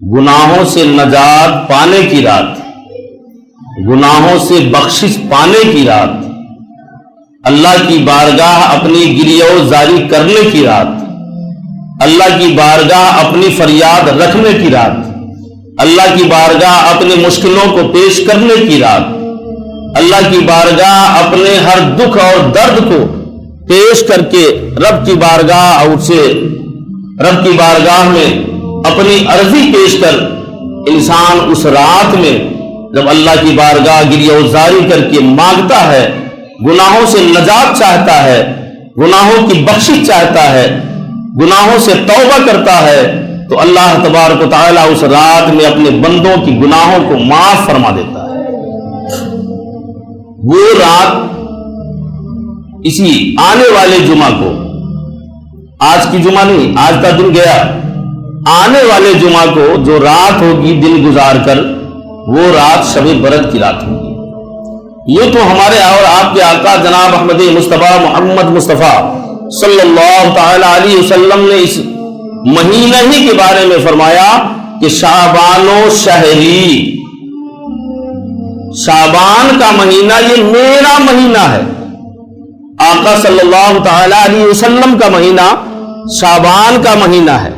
گناہوں سے نجات پانے کی رات، گناہوں سے بخشش پانے کی رات، اللہ کی بارگاہ اپنی گریہ زاری کرنے کی رات، اللہ کی بارگاہ اپنی فریاد رکھنے کی رات، اللہ کی بارگاہ اپنے مشکلوں کو پیش کرنے کی رات، اللہ کی بارگاہ اپنے ہر دکھ اور درد کو پیش کر کے رب کی بارگاہ میں اپنی عرضی پیش کر انسان اس رات میں جب اللہ کی بارگاہ گریہ زاری کر کے مانگتا ہے، گناہوں سے نجات چاہتا ہے، گناہوں کی بخشش چاہتا ہے، گناہوں سے توبہ کرتا ہے، تو اللہ تبارک و تعالیٰ اس رات میں اپنے بندوں کی گناہوں کو معاف فرما دیتا ہے۔ وہ رات اسی آنے والے جمعہ کو، آج کی جمعہ نہیں، آج کا دن گیا، آنے والے جمعہ کو جو رات ہوگی دن گزار کر، وہ رات شب برات کی رات ہوگی۔ یہ تو ہمارے اور آپ کے آقا جناب احمد مصطفیٰ محمد مصطفیٰ صلی اللہ تعالی علیہ وسلم نے اس مہینہ ہی کے بارے میں فرمایا کہ شعبان و شہری، شعبان کا مہینہ یہ میرا مہینہ ہے۔ آقا صلی اللہ تعالی علیہ وسلم کا مہینہ شعبان کا مہینہ ہے۔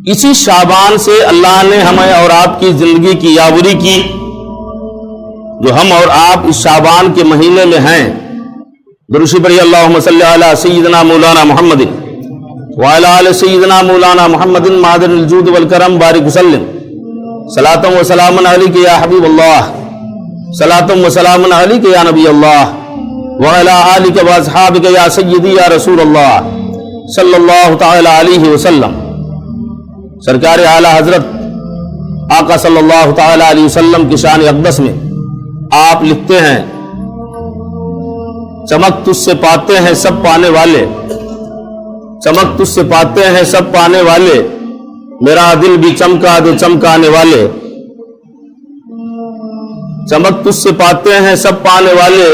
اسی شعبان سے اللہ نے ہمیں اور آپ کی زندگی کی یاوری کی، جو ہم اور آپ اس شعبان کے مہینے میں ہیں۔ درود پڑھیے اللہم صلی علی سیدنا مولانا محمد وعلی آل سیدنا مولانا محمد معدن الجود والکرم بارک وسلم، صلاۃ و سلام علیک یا حبیب اللہ، صلاۃ و سلام علیک یا نبی اللہ، وعلی آلک و اصحابک یا سیدی یا رسول اللہ صلی اللہ تعالی علیہ وسلم۔ سرکار اعلیٰ حضرت آقا صلی اللہ تعالی علیہ وسلم کی شان اقدس میں آپ لکھتے ہیں، چمک تجھ سے پاتے ہیں سب پانے والے، چمک تجھ سے پاتے ہیں سب پانے والے، میرا دل بھی چمکا دے چمکانے والے، چمک تجھ سے پاتے ہیں سب پانے والے،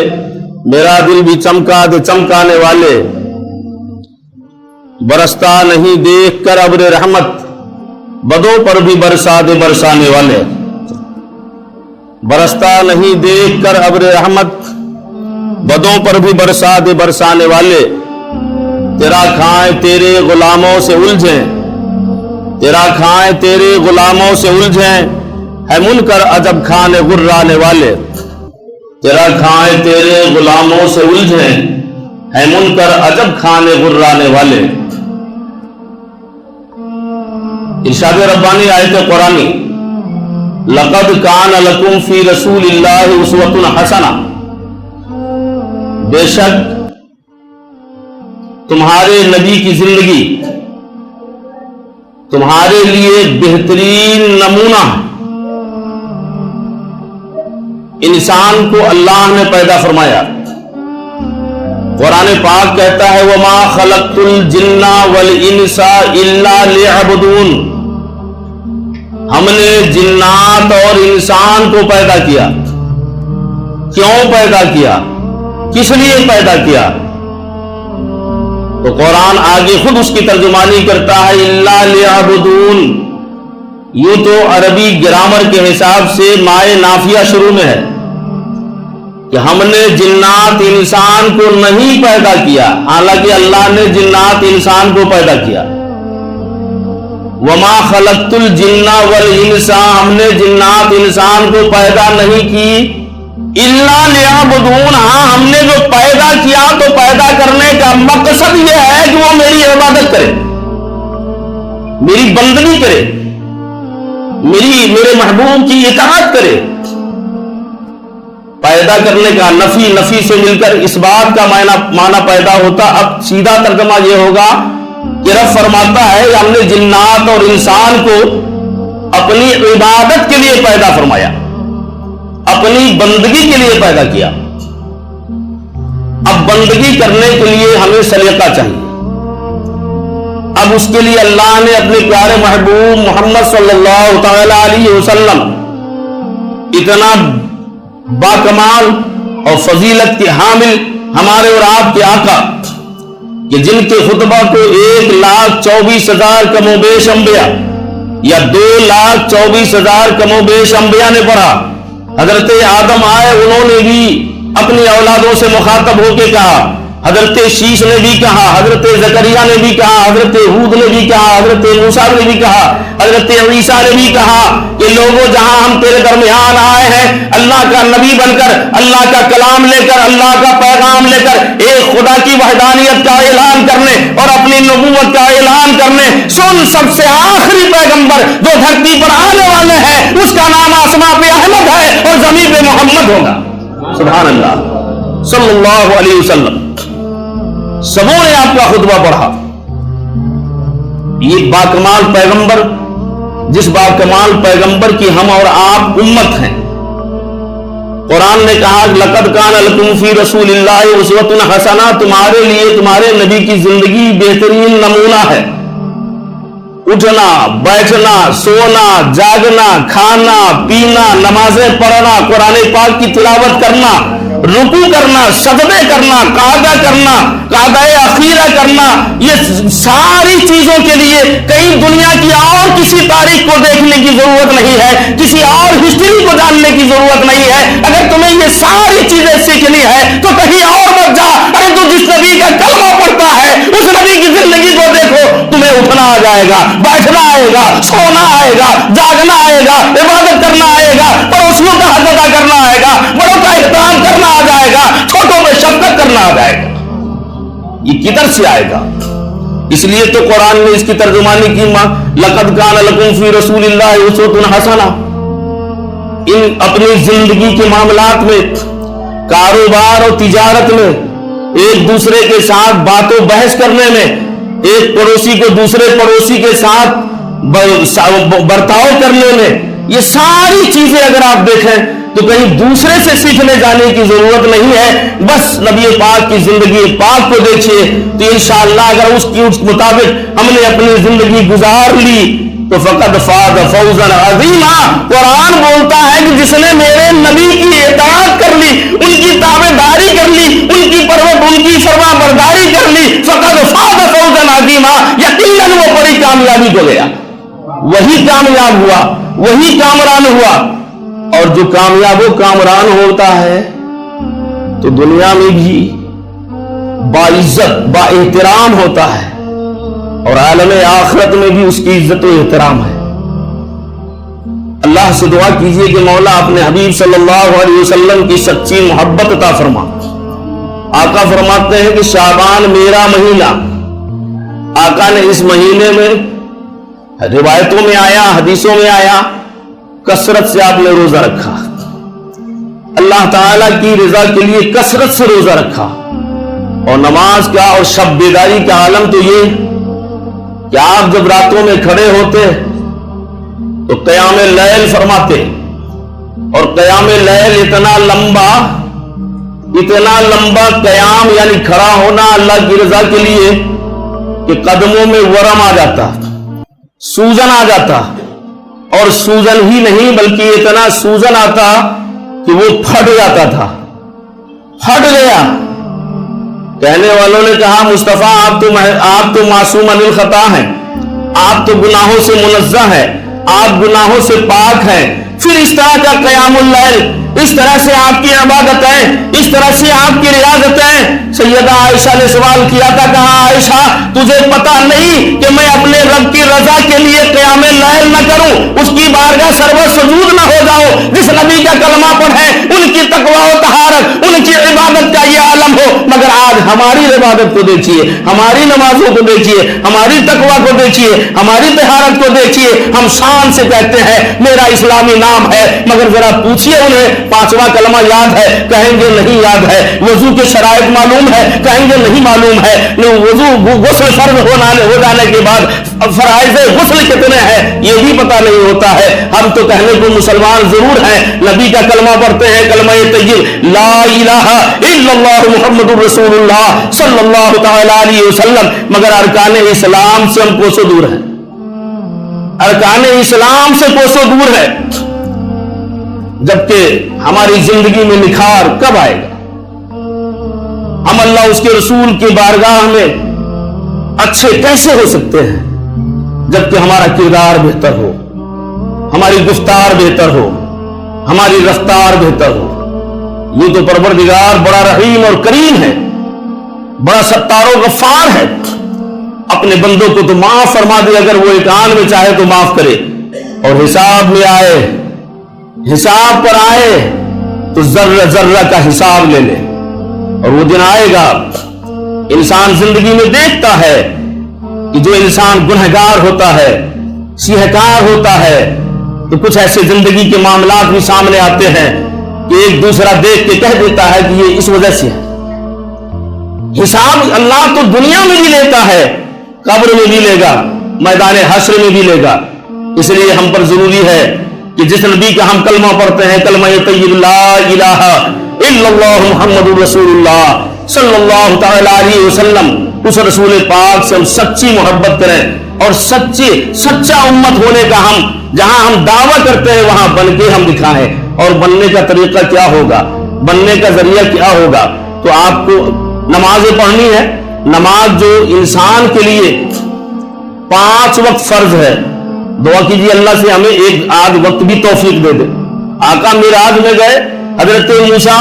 میرا دل بھی چمکا دے چمکانے والے، برستا نہیں دیکھ کر ابر رحمت، بدوں پر بھی برسا دے برسانے والے، برستا نہیں دیکھ کر ابر رحمت، بدوں پر بھی برسا دے برسانے والے، تیرا کھائیں تیرے غلاموں سے الجھیں، تیرا کھائیں تیرے غلاموں سے الجھیں، ہے منکر عجب کھانے غرانے والے، تیرا کھائیں تیرے غلاموں سے الجھیں، ہے منکر عجب کھانے غرانے والے۔ ارشاد ربانی آیت قرآنی، لقد کان لکم فی رسول اللہ اسوۃ حسنہ، بے شک تمہارے نبی کی زندگی تمہارے لیے بہترین نمونہ۔ انسان کو اللہ نے پیدا فرمایا، قرآن پاک کہتا ہے وما خلقت الجن والانس الا ليعبدون، ہم نے جنات اور انسان کو پیدا کیا۔ کیوں پیدا کیا؟ کس لیے پیدا کیا؟ تو قرآن آگے خود اس کی ترجمانی کرتا ہے الا ليعبدون۔ یوں تو عربی گرامر کے حساب سے مائے نافیہ شروع میں ہے کہ ہم نے جنات انسان کو نہیں پیدا کیا، حالانکہ اللہ نے جنات انسان کو پیدا کیا۔ وما خلقت الجن والانس، ہم نے جنات انسان کو پیدا نہیں کی الا لیعبدون، ہاں ہم نے جو پیدا کیا تو پیدا کرنے کا مقصد یہ ہے کہ وہ میری عبادت کرے، میری بندگی کرے، میرے محبوب کی اطاعت کرے۔ پیدا کرنے کا نفی سے مل کر اس بات کا معنی پیدا ہوتا۔ اب سیدھا ترجمہ یہ ہوگا کہ رب فرماتا ہے کہ ہم نے جنات اور انسان کو اپنی عبادت کے لیے پیدا فرمایا، اپنی بندگی کے لیے پیدا کیا۔ اب بندگی کرنے کے لیے ہمیں سلیقہ چاہیے۔ اب اس کے لیے اللہ نے اپنے پیارے محبوب محمد صلی اللہ تعالی علیہ وسلم اتنا باکمال اور فضیلت کے حامل ہمارے اور آپ کے آقا کہ جن کے خطبہ کو 1,24,000 کم و بیش انبیاء یا 2,24,000 کم و بیش انبیاء نے پڑھا. حضرت آدم آئے، انہوں نے بھی اپنی اولادوں سے مخاطب ہو کے کہا، حضرت شیش نے بھی کہا، حضرت زکریا نے بھی کہا، حضرت ہود نے بھی کہا، حضرت موسیٰ نے بھی کہا، حضرت عیسیٰ نے بھی کہا کہ لوگوں جہاں ہم تیرے درمیان آئے ہیں اللہ کا نبی بن کر، اللہ کا کلام لے کر، اللہ کا پیغام لے کر، ایک خدا کی وحدانیت کا اعلان کرنے اور اپنی نبوت کا اعلان کرنے، سن سب سے آخری پیغمبر جو دھرتی پر آنے والے ہیں اس کا نام آسمان پہ احمد ہے اور زمین پہ محمد ہوگا. سبحان اللہ صلی اللہ علیہ وسلم. سبوں نے آپ کا خطبہ پڑھا. یہ باکمال پیغمبر، جس باکمال پیغمبر کی ہم اور آپ امت ہیں. قرآن نے کہا لقد کان لکم فی رسول اللہ اسوۃ حسنہ، تمہارے لیے تمہارے نبی کی زندگی بہترین نمونہ ہے. اٹھنا بیٹھنا سونا جاگنا کھانا پینا نمازیں پڑھنا قرآن پاک کی تلاوت کرنا رکوع کرنا سجدے کرنا قعدہ کرنا قعدہ اخیرہ کرنا، یہ ساری چیزوں کے لیے کہیں دنیا کی اور کسی تاریخ کو دیکھنے کی ضرورت نہیں ہے، کسی اور ہسٹری کو جاننے کی ضرورت نہیں ہے. اگر تمہیں یہ ساری چیزیں سیکھنی ہے تو کہیں اور مت جا. ارے تو جس نبی کا کلمہ پڑھتا ہے اس نبی کی زندگی کو دیکھو، تمہیں اٹھنا آ جائے گا، بیٹھنا آئے گا، سونا آئے گا، جاگنا آئے گا، عبادت کرنا آئے گا، پڑوسیوں کا حق ادا کرنا آئے گا، بڑوں کا احترام کرنا آ جائے گا، چھوٹوں میں شفقت کرنا آ جائے گا. یہ کدھر سے آئے گا؟ اس لیے تو قرآن نے اس کی ترجمانی کی لقد کان لکم فی رسول اللہ اسوۃ حسنہ. ان اپنی زندگی کے معاملات میں، کاروبار اور تجارت میں، ایک دوسرے کے ساتھ بات و بحث کرنے میں، ایک پڑوسی کو دوسرے پڑوسی کے ساتھ برتاؤ کرنے میں، یہ ساری چیزیں اگر آپ دیکھیں تو کہیں دوسرے سے سیکھنے جانے کی ضرورت نہیں ہے. بس نبی پاک کی زندگی پاک کو دیکھیے تو انشاءاللہ اگر اس مطابق ہم نے اپنی زندگی گزار لی تو فقد فاز فوزا عظیما. قرآن بولتا ہے کہ جس نے میرے نبی کی اطاعت کر لی، ان کی تابع داری کر لی، ان کی ان کی فرما برداری کر لی، فقد فاز فوزا عظیما، یقیناً وہ بڑی کامیابی کو گیا، وہی کامیاب ہوا، وہی کامران ہوا. اور جو کامیاب و کامران ہوتا ہے تو دنیا میں بھی باعزت با احترام ہوتا ہے اور عالم آخرت میں بھی اس کی عزت و احترام ہے. اللہ سے دعا کیجئے کہ مولا اپنے حبیب صلی اللہ علیہ وسلم کی سچی محبت عطا فرما. آقا فرماتے ہیں کہ شعبان میرا مہینہ. آقا نے اس مہینے میں روایتوں میں آیا، حدیثوں میں آیا، کثرت سے آپ نے روزہ رکھا، اللہ تعالیٰ کی رضا کے لیے کثرت سے روزہ رکھا. اور نماز کا اور شب بیداری کا عالم تو یہ کہ آپ جب راتوں میں کھڑے ہوتے تو قیام لیل فرماتے، اور قیام لیل اتنا لمبا قیام یعنی کھڑا ہونا اللہ کی رضا کے لیے کہ قدموں میں ورم آ جاتا، سوجن آ جاتا، اور سوجن ہی نہیں بلکہ اتنا سوجن آتا کہ وہ پھٹ جاتا تھا. پھٹ گیا. کہنے والوں نے کہا مصطفیٰ آپ تو معصوم عن الخطا ہیں، آپ تو گناہوں سے منزہ ہیں، آپ گناہوں سے پاک ہیں، پھر اس طرح کا قیام اللیل، اس طرح سے آپ کی عبادتیں، اس طرح سے آپ کی ریاضتیں. سیدہ عائشہ نے سوال کیا تھا، کہا عائشہ تجھے پتا نہیں کہ میں اپنے رب کی رضا کے لیے قیام لیل نہ کروں، اس کی بارگاہ سرو سجود نہ ہو جاؤں، جس نبی کا کلمہ پڑھے ان کی تقوی و طہارت، ان کی عبادت کا یہ عالم ہو. مگر آج ہماری عبادت کو دیکھیے، ہماری نمازوں کو دیکھیے، ہماری تقوی کو دیکھیے، ہماری طہارت کو دیکھیے. ہم شان سے کہتے ہیں میرا اسلامی نام ہے، مگر ذرا پوچھئے انہیں 5واں کلمہ یاد ہے؟ کہیں گے نہیں یاد ہے. وضو کے شرائط معلوم ہے؟ کہیں گے نہیں معلوم ہے. وضو غسل فرض ہو جانے کے بعد فرائض غسل کتنے ہیں یہ بھی پتہ نہیں ہوتا ہے. ہم تو کہنے کو مسلمان ضرور ہیں، نبی کا کلمہ پڑھتے ہیں، کلمہ طیب لا الہ الا اللہ محمد رسول اللہ صلی اللہ تعالی علیہ وسلم، مگر ارکان اسلام سے ہم کوسوں دور ہیں. ارکان اسلام سے کوسوں دور ہے. جبکہ ہماری زندگی میں نکھار کب آئے گا؟ ہم اللہ اس کے رسول کی بارگاہ میں اچھے کیسے ہو سکتے ہیں جبکہ ہمارا کردار بہتر ہو، ہماری گفتار بہتر ہو، ہماری رفتار بہتر ہو۔ یہ تو پروردگار بڑا رحیم اور کریم ہے، بڑا ستار و غفار ہے، اپنے بندوں کو تو معاف فرما دے، اگر وہ ایک آن میں چاہے تو معاف کرے، اور حساب میں آئے، حساب پر آئے تو ذرہ ذرہ کا حساب لے لے۔ اور وہ دن آئے گا، انسان زندگی میں دیکھتا ہے کہ جو انسان گنہگار ہوتا ہے، سیہکار ہوتا ہے، تو کچھ ایسے زندگی کے معاملات بھی سامنے آتے ہیں کہ ایک دوسرا دیکھ کے کہہ دیتا ہے کہ یہ اس وجہ سے ہے۔ حساب اللہ تو دنیا میں بھی لیتا ہے، قبر میں بھی لے گا، میدان حشر میں بھی لے گا۔ اس لیے ہم پر ضروری ہے کہ جس نبی کا ہم کلمہ پڑھتے ہیں، کلمہ طیب لا الہ الا اللہ محمد رسول اللہ صلی اللہ تعالی علیہ وسلم، اس رسول پاک سے ہم سچی محبت کریں، اور سچا امت ہونے کا ہم جہاں ہم دعویٰ کرتے ہیں وہاں بن کے ہم دکھائیں۔ اور بننے کا طریقہ کیا ہوگا، بننے کا ذریعہ کیا ہوگا؟ تو آپ کو نمازیں پڑھنی ہے۔ نماز جو انسان کے لیے 5 وقت فرض ہے، دعا کیجیے اللہ سے ہمیں ایک آدھ وقت بھی توفیق دے دے۔ آقا معراج میں گئے، حضرت موسیٰ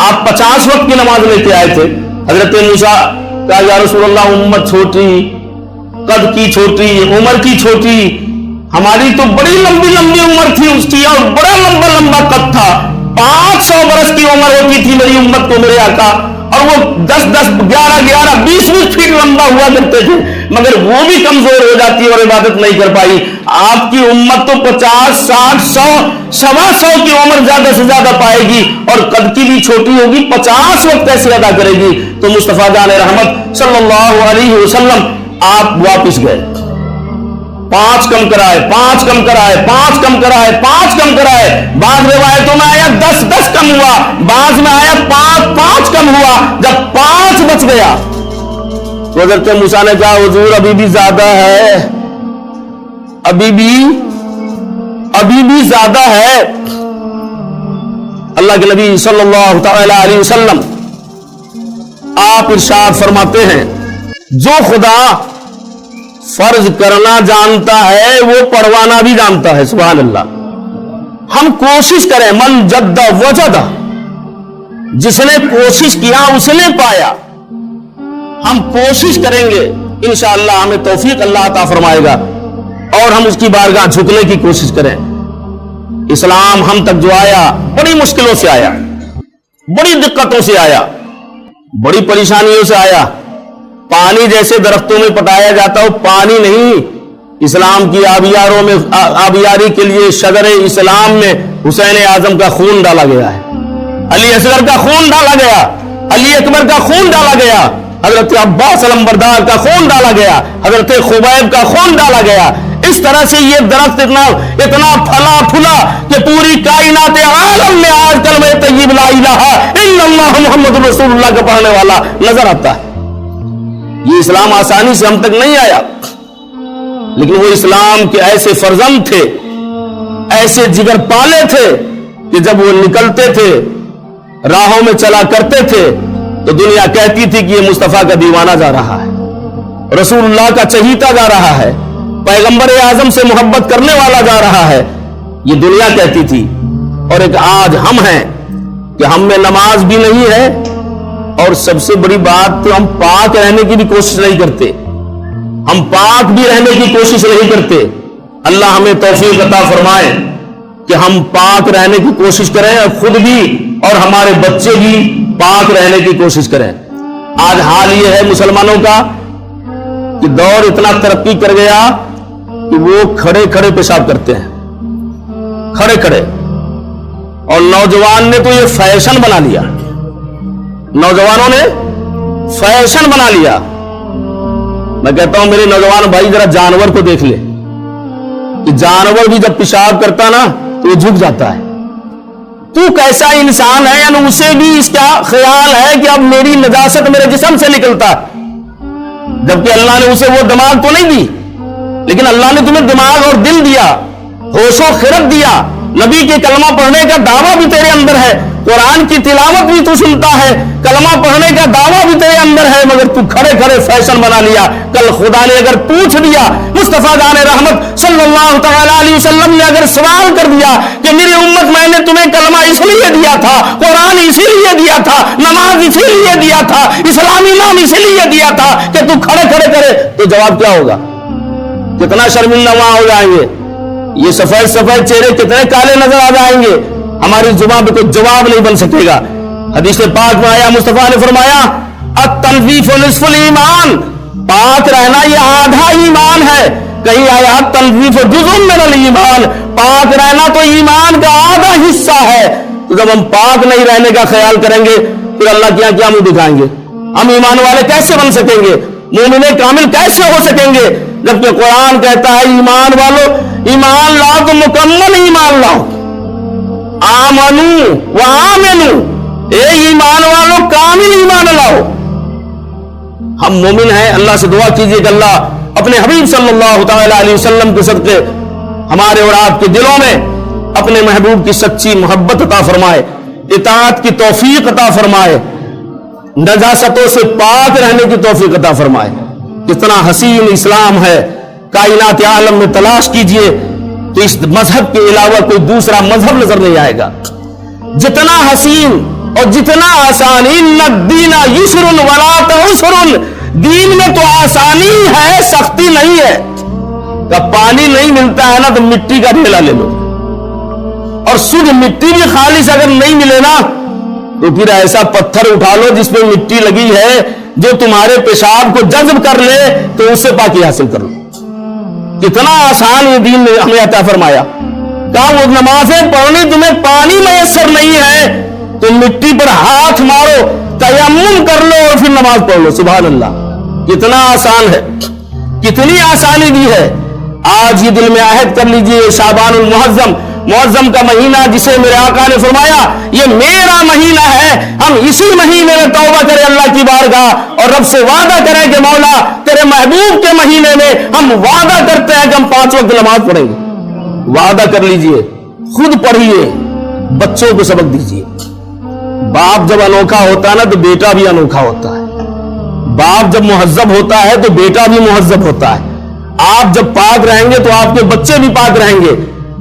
آپ 50 وقت کی نماز لے کے آئے تھے۔ حضرت موسیٰ کہا یا رسول اللہ امت چھوٹی، قد کی چھوٹی، عمر کی چھوٹی، ہماری تو بڑی لمبی لمبی عمر تھی اس کی، اور بڑا لمبا لمبا قد تھا، 500 برس کی عمر ہوتی تھی میری امت کو میرے آقا، اور وہ 10 11 20 فٹ لمبا ہوا کرتے تھے، مگر وہ بھی کمزور ہو جاتی اور عبادت نہیں کر پائی۔ آپ کی امت تو 50 60 100 125 کی عمر زیادہ سے زیادہ پائے گی، اور قد کی بھی چھوٹی ہوگی، 50 وقت کیسے ادا کرے گی؟ تو مصطفیٰ جان رحمت صلی اللہ علیہ وسلم آپ واپس گئے، 5 کم کرائے، 5 کم کرائے، 5 کم کرائے، 5 کم کرائے، بعض روایتوں میں آیا 10 کم ہوا، بعض میں آیا 5 کم ہوا۔ جب 5 بچ گیا تو حضرت موسیٰ نے کہا حضور ابھی بھی زیادہ ہے، ابھی بھی زیادہ ہے۔ اللہ کے نبی صلی اللہ تعالی علیہ وسلم آپ ارشاد فرماتے ہیں جو خدا فرض کرنا جانتا ہے وہ پڑھوانا بھی جانتا ہے۔ سبحان اللہ۔ ہم کوشش کریں، من جد وجد، جس نے کوشش کیا اس نے پایا۔ ہم کوشش کریں گے انشاءاللہ ہمیں توفیق اللہ عطا فرمائے گا، اور ہم اس کی بارگاہ جھکنے کی کوشش کریں۔ اسلام ہم تک جو آیا بڑی مشکلوں سے آیا، بڑی دقتوں سے آیا، بڑی پریشانیوں سے آیا۔ پانی جیسے درختوں میں پٹایا جاتا ہو، پانی نہیں، اسلام کی آبیاروں میں آبیاری کے لیے شجر اسلام میں حسین اعظم کا خون ڈالا گیا ہے، علی اصغر کا خون ڈالا گیا، علی اکبر کا خون ڈالا گیا، حضرت عباس علمبردار کا خون ڈالا گیا، حضرت خبیب کا خون ڈالا گیا۔ اس طرح سے یہ درخت اتنا پھلا پھلا کہ پوری کائنات عالم میں آج کلمہ طیب لا الہ الا اللہ محمد رسول اللہ کا پڑھنے والا نظر آتا ہے۔ یہ اسلام آسانی سے ہم تک نہیں آیا، لیکن وہ اسلام کے ایسے فرزند تھے، ایسے جگر پالے تھے کہ جب وہ نکلتے تھے، راہوں میں چلا کرتے تھے، تو دنیا کہتی تھی کہ یہ مصطفیٰ کا دیوانہ جا رہا ہے، رسول اللہ کا چہیتا جا رہا ہے، پیغمبر اعظم سے محبت کرنے والا جا رہا ہے، یہ دنیا کہتی تھی۔ اور ایک آج ہم ہیں کہ ہم میں نماز بھی نہیں ہے، اور سب سے بڑی بات تو ہم پاک رہنے کی بھی کوشش نہیں کرتے، ہم پاک بھی رہنے کی کوشش نہیں کرتے۔ اللہ ہمیں توفیق عطا فرمائے کہ ہم پاک رہنے کی کوشش کریں، اور خود بھی اور ہمارے بچے بھی پاک رہنے کی کوشش کریں۔ آج حال یہ ہے مسلمانوں کا کہ دور اتنا ترقی کر گیا کہ وہ کھڑے کھڑے پیشاب کرتے ہیں، کھڑے کھڑے، اور نوجوان نے تو یہ فیشن بنا لیا، نوجوانوں نے فیشن بنا لیا۔ میں کہتا ہوں میرے نوجوان بھائی ذرا جانور کو دیکھ لے کہ جانور بھی جب پیشاب کرتا نا تو وہ جھک جاتا ہے۔ تو کیسا انسان ہے، یعنی اسے بھی اس کا خیال ہے کہ اب میری نجاست میرے جسم سے نکلتا ہے، جبکہ اللہ نے اسے وہ دماغ تو نہیں دی، لیکن اللہ نے تمہیں دماغ اور دل دیا، ہوش و خرد دیا، نبی کے کلمہ پڑھنے کا دعویٰ بھی تیرے اندر ہے، قرآن کی تلاوت بھی تو سنتا ہے, کلمہ پڑھنے کا دعویٰ بھی تیرے اندر ہے, مگر تو کھڑے کھڑے فیشن بنا لیا. کل خدا نے اگر پوچھ دیا, مصطفیٰ جان رحمت صلی اللہ تعالی علیہ وسلم نے اگر سوال کر دیا کہ میری امت میں نے تمہیں کلمہ اس لیے دیا تھا, قرآن اسی لیے دیا تھا, نماز اسی لیے دیا تھا, اسلامی نام اسی لیے دیا تھا کہ تو کھڑے کھڑے کرے, تو جواب کیا ہوگا؟ کتنا شرمندہ وہاں ہو جائیں گے, یہ سفید سفید چہرے کتنے کالے نظر آ جائیں گے, ہماری زبان پہ کوئی جواب نہیں بن سکے گا. حدیث پاک میں آیا, مصطفیٰ نے فرمایا التنظیف نصف الایمان, پاک رہنا یہ آدھا ایمان ہے. کہیں آیا التنظیف جزء من الایمان, پاک رہنا تو ایمان کا آدھا حصہ ہے. تو جب ہم پاک نہیں رہنے کا خیال کریں گے پھر اللہ کیا کیا منہ دکھائیں گے؟ ہم ایمان والے کیسے بن سکیں گے, مومن کامل کیسے ہو سکیں گے؟ جبکہ قرآن کہتا ہے ایمان والو ایمان لاؤ تو مکمل ایمان لاؤ, آمنو و آمنو, اے ایمان والو کامل ایمان لاؤ. ہم مومن ہیں, اللہ سے دعا کیجئے کہ اللہ اپنے حبیب صلی اللہ تعالی علیہ وسلم کے صدقے ہمارے اور آپ کے دلوں میں اپنے محبوب کی سچی محبت عطا فرمائے, اطاعت کی توفیق عطا فرمائے, نجاستوں سے پاک رہنے کی توفیق عطا فرمائے. کتنا حسین اسلام ہے, کائنات عالم میں تلاش کیجئے تو اس مذہب کے علاوہ کوئی دوسرا مذہب نظر نہیں آئے گا. جتنا حسین اور جتنا آسان, ان الدین یسر ولا تعسر, دین میں تو آسانی ہے سختی نہیں ہے. جب پانی نہیں ملتا ہے نا تو مٹی کا ڈھیلا لے لو, اور سدھ مٹی بھی خالص اگر نہیں ملے نا تو پھر ایسا پتھر اٹھا لو جس پہ مٹی لگی ہے جو تمہارے پیشاب کو جذب کر لے تو اس سے پاکی حاصل کر لو. کتنا آسان یہ دین نے ہمیں عطا فرمایا. کہا وہ نمازیں پڑھنی تمہیں پانی میسر نہیں ہے تو مٹی پر ہاتھ مارو, تیمم کر لو اور پھر نماز پڑھ لو. سبحان اللہ, کتنا آسان ہے, کتنی آسانی دی ہے. آج یہ دل میں عہد کر لیجئے, شعبان المعظم, معظم کا مہینہ جسے میرے آقا نے فرمایا یہ میرا مہینہ ہے, ہم اسی مہینے میں توبہ کریں اللہ کی بارگاہ اور رب سے وعدہ کریں کہ مولا تیرے محبوب کے مہینے میں ہم وعدہ کرتے ہیں کہ ہم 5 وقت نماز پڑھیں گے. وعدہ کر لیجئے, خود پڑھیے, بچوں کو سبق دیجئے. باپ جب انوکھا ہوتا ہے نا تو بیٹا بھی انوکھا ہوتا ہے. باپ جب مہذب ہوتا ہے تو بیٹا بھی مہذب ہوتا ہے. آپ جب پاک رہیں گے تو آپ کے بچے بھی پاک رہیں گے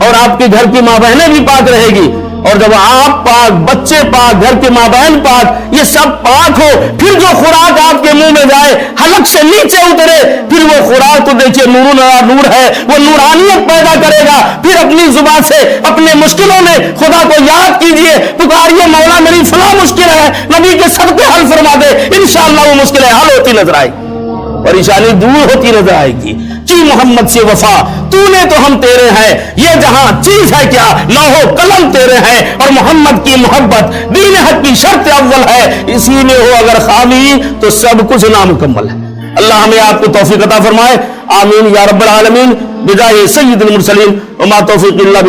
اور آپ کے گھر کی ماں بہنیں بھی پاک رہے گی. اور جب آپ پاک, بچے پاک, گھر کے ماں بہن پاک, یہ سب پاک ہو, پھر جو خوراک آپ کے منہ میں جائے حلق سے نیچے اترے, پھر وہ خوراک تو دیکھیے نور ہے, وہ نورانیت پیدا کرے گا. پھر اپنی زبان سے اپنے مشکلوں میں خدا کو یاد کیجئے, پکاریے مولا میری فلاں مشکل ہے, نبی کے صدقے حل فرما دے, انشاءاللہ وہ مشکلیں حل ہوتی نظر آئے گی, پریشانی دور ہوتی نظر آئے گی. کی محمد سے وفا, تو نے تو ہم تیرے ہیں, یہ جہاں چیز ہے کیا, لوح و قلم تیرے ہیں, اور محمد کی محبت دین حق کی شرط اول ہے, اسی میں ہو اگر خامی تو سب کچھ نامکمل ہے. اللہ ہمیں آپ کو توفیق عطا فرمائے, آمین یا رب العالمین. بجائے سید المرسلین وما توفیق الا باللہ.